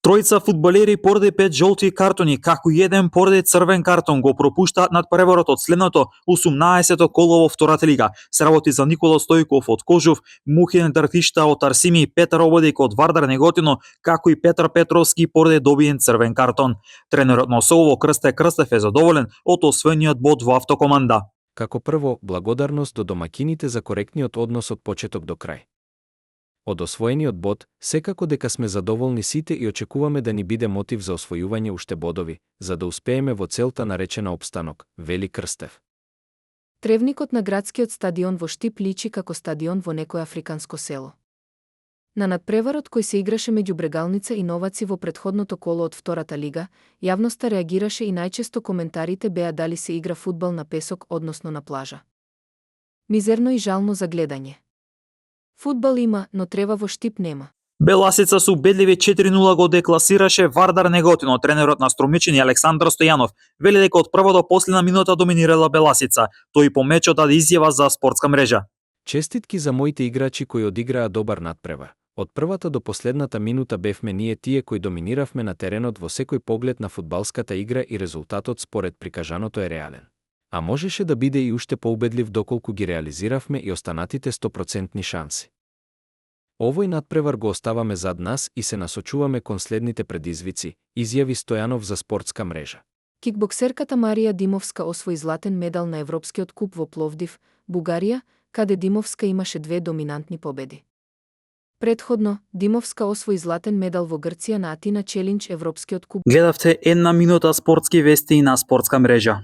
Тројца фудбалери поради 5 жолти картони, како и еден поради црвен картон го пропуштаат надпреварот од следното 18-то коло во втората лига. Се работи за Никола Стојков од Кожув, Мухин Дартишта од Арсими, Петар Ободик од Вардар Неготино, како и Петар Петровски поради добиен црвен картон. Тренерот на Осовово Крсте Крстев е задоволен од освоениот бод во автокоманда. Како прво, благодарност до домакините за коректниот однос од почеток до крај. Од освоениот бод, секако дека сме задоволни сите и очекуваме да ни биде мотив за освојување уште бодови, за да успееме во целта наречена опстанок, вели Крстев. Тревникот на градскиот стадион во Штип личи како стадион во некое африканско село. На надпреварот кој се играше меѓу Брегалница и Новаци во претходното коло од втората лига, јавноста реагираше и најчесто коментарите беа дали се игра фудбал на песок, односно на плажа. Мизерно и жално за гледање. Фудбал има, но трева во Штип нема. Беласица со убедливи 4-0 го декласираше Вардар Неготино. Тренерот на Струмичини Александар Стојанов вели дека од прва до последна минута доминирала Беласица. Тој по мечот даде изјава за спортска мрежа. Честитки за моите играчи кои одиграа добар надпревар. Од првата до последната минута бевме ние тие кои доминиравме на теренот во секој поглед на фудбалската игра и резултатот според прикажаното е реален. А можеше да биде и уште поубедлив доколку ги реализиравме и останатите 100% шанси. Овој надпревар го оставаме зад нас и се насочуваме кон следните предизвици, изјави Стојанов за спортска мрежа. Кикбоксерката Марија Димовска освои златен медал на Европскиот куп во Пловдив, Бугарија, каде Димовска имаше 2 доминантни победи. Предходно, Димовска освои златен медал во Грција на Атина Челендж Европскиот куп. Гледавте една минута спортски вести на спортска мрежа.